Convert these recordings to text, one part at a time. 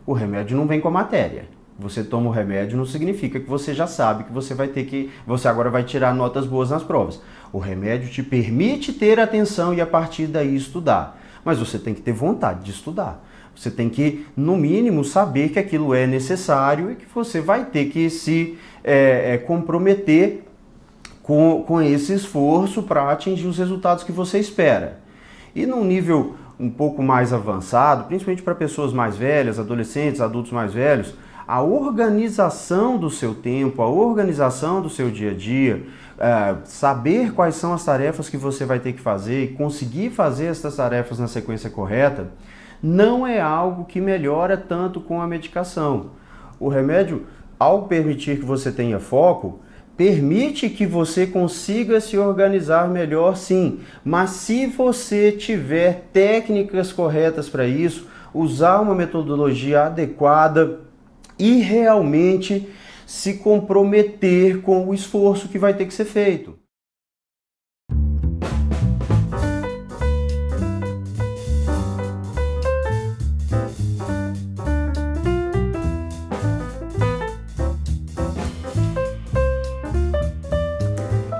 O remédio não vem com a matéria. Você toma o remédio não significa que você já sabe que você agora vai tirar notas boas nas provas. O remédio te permite ter atenção e a partir daí estudar. Mas você tem que ter vontade de estudar. Você tem que, no mínimo, saber que aquilo é necessário e que você vai ter que se comprometer com esse esforço para atingir os resultados que você espera. E num nível um pouco mais avançado, principalmente para pessoas mais velhas, adolescentes, adultos mais velhos, a organização do seu tempo, a organização do seu dia a dia, saber quais são as tarefas que você vai ter que fazer e conseguir fazer essas tarefas na sequência correta, não é algo que melhora tanto com a medicação. O remédio, ao permitir que você tenha foco, permite que você consiga se organizar melhor, sim, mas se você tiver técnicas corretas para isso, usar uma metodologia adequada e realmente se comprometer com o esforço que vai ter que ser feito.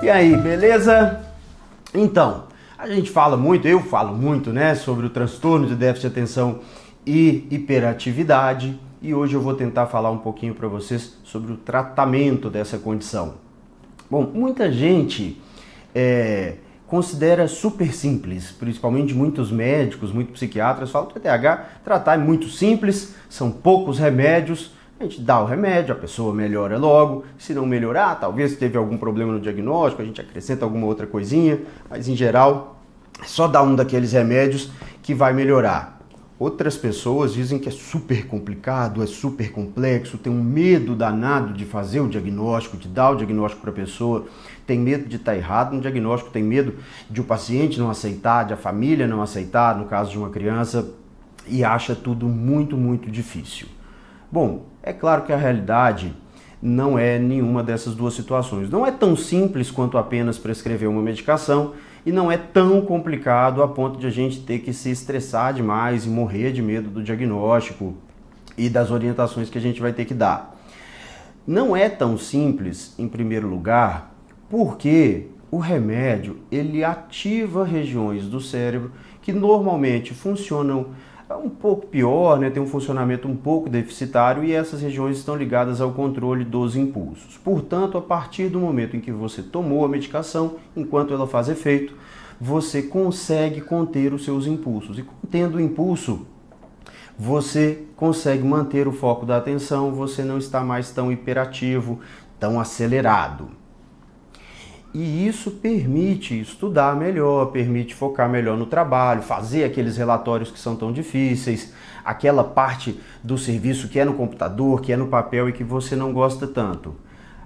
E aí, beleza? Então, a gente fala muito, eu falo muito, né, sobre o transtorno de déficit de atenção e hiperatividade, e hoje eu vou tentar falar um pouquinho para vocês sobre o tratamento dessa condição. Bom, muita gente considera super simples, principalmente muitos médicos, muitos psiquiatras falam que o TDAH tratar é muito simples, são poucos remédios. A gente dá o remédio, a pessoa melhora logo. Se não melhorar, talvez teve algum problema no diagnóstico, a gente acrescenta alguma outra coisinha, mas em geral é só dar um daqueles remédios que vai melhorar. Outras pessoas dizem que é super complicado, é super complexo, tem um medo danado de fazer o diagnóstico, de dar o diagnóstico para a pessoa, tem medo de estar errado no diagnóstico, tem medo de o paciente não aceitar, de a família não aceitar, no caso de uma criança, e acha tudo muito, muito difícil. Bom, é claro que a realidade não é nenhuma dessas duas situações. Não é tão simples quanto apenas prescrever uma medicação e não é tão complicado a ponto de a gente ter que se estressar demais e morrer de medo do diagnóstico e das orientações que a gente vai ter que dar. Não é tão simples, em primeiro lugar, porque o remédio ele ativa regiões do cérebro que normalmente funcionam um pouco pior, né? Tem um funcionamento um pouco deficitário e essas regiões estão ligadas ao controle dos impulsos. Portanto, a partir do momento em que você tomou a medicação, enquanto ela faz efeito, você consegue conter os seus impulsos. E contendo o impulso, você consegue manter o foco da atenção, você não está mais tão hiperativo, tão acelerado. E isso permite estudar melhor, permite focar melhor no trabalho, fazer aqueles relatórios que são tão difíceis, aquela parte do serviço que é no computador, que é no papel e que você não gosta tanto.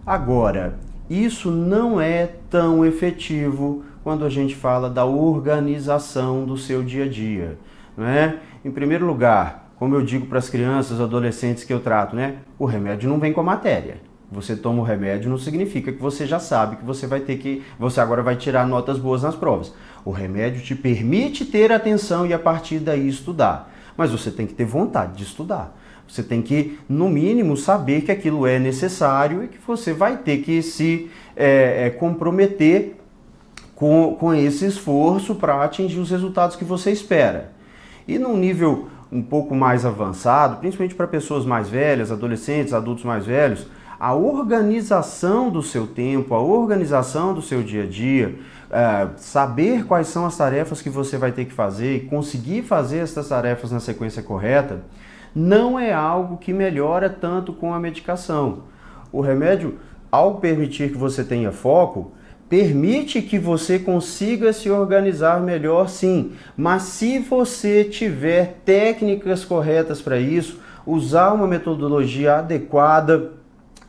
Agora, isso não é tão efetivo quando a gente fala da organização do seu dia a dia, não é? Em primeiro lugar, como eu digo para as crianças, adolescentes que eu trato, né? O remédio não vem com a matéria. Você toma o remédio não significa que você já sabe que você agora vai tirar notas boas nas provas. O remédio te permite ter atenção e a partir daí estudar. Mas você tem que ter vontade de estudar. Você tem que, no mínimo, saber que aquilo é necessário e que você vai ter que se comprometer com esse esforço para atingir os resultados que você espera. E num nível um pouco mais avançado, principalmente para pessoas mais velhas, adolescentes, adultos mais velhos, a organização do seu tempo, a organização do seu dia a dia, saber quais são as tarefas que você vai ter que fazer e conseguir fazer essas tarefas na sequência correta, não é algo que melhora tanto com a medicação. O remédio, ao permitir que você tenha foco, permite que você consiga se organizar melhor, sim, mas se você tiver técnicas corretas para isso, usar uma metodologia adequada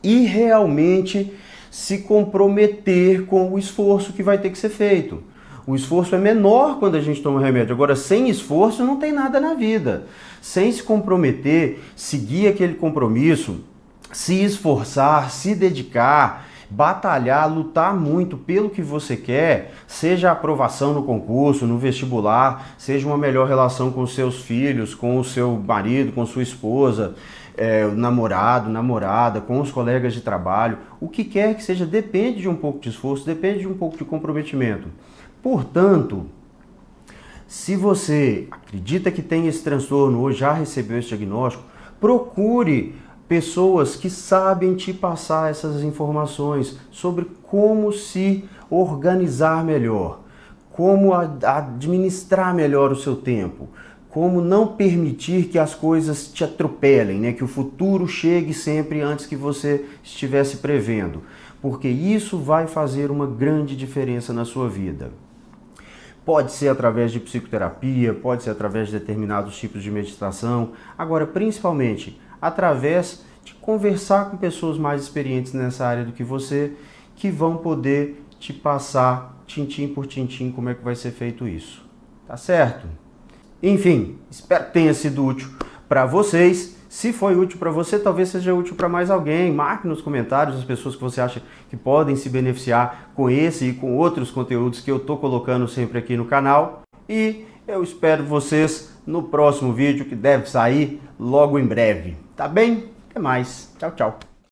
e realmente se comprometer com o esforço que vai ter que ser feito. O esforço é menor quando a gente toma remédio. Agora, sem esforço não tem nada na vida. Sem se comprometer, seguir aquele compromisso, se esforçar, se dedicar, batalhar, lutar muito pelo que você quer, seja aprovação no concurso, no vestibular, seja uma melhor relação com os seus filhos, com o seu marido, com sua esposa, namorado, namorada, com os colegas de trabalho, o que quer que seja, depende de um pouco de esforço, depende de um pouco de comprometimento. Portanto, se você acredita que tem esse transtorno ou já recebeu esse diagnóstico, procure pessoas que sabem te passar essas informações sobre como se organizar melhor, como administrar melhor o seu tempo, como não permitir que as coisas te atropelem, né? Que o futuro chegue sempre antes que você estivesse prevendo, porque isso vai fazer uma grande diferença na sua vida. Pode ser através de psicoterapia, pode ser através de determinados tipos de meditação, agora principalmente através de conversar com pessoas mais experientes nessa área do que você, que vão poder te passar tintim por tintim como é que vai ser feito isso. Tá certo? Enfim, espero que tenha sido útil para vocês. Se foi útil para você, talvez seja útil para mais alguém. Marque nos comentários as pessoas que você acha que podem se beneficiar com esse e com outros conteúdos que eu estou colocando sempre aqui no canal. E eu espero vocês no próximo vídeo, que deve sair logo em breve. Tá bem? Até mais. Tchau, tchau.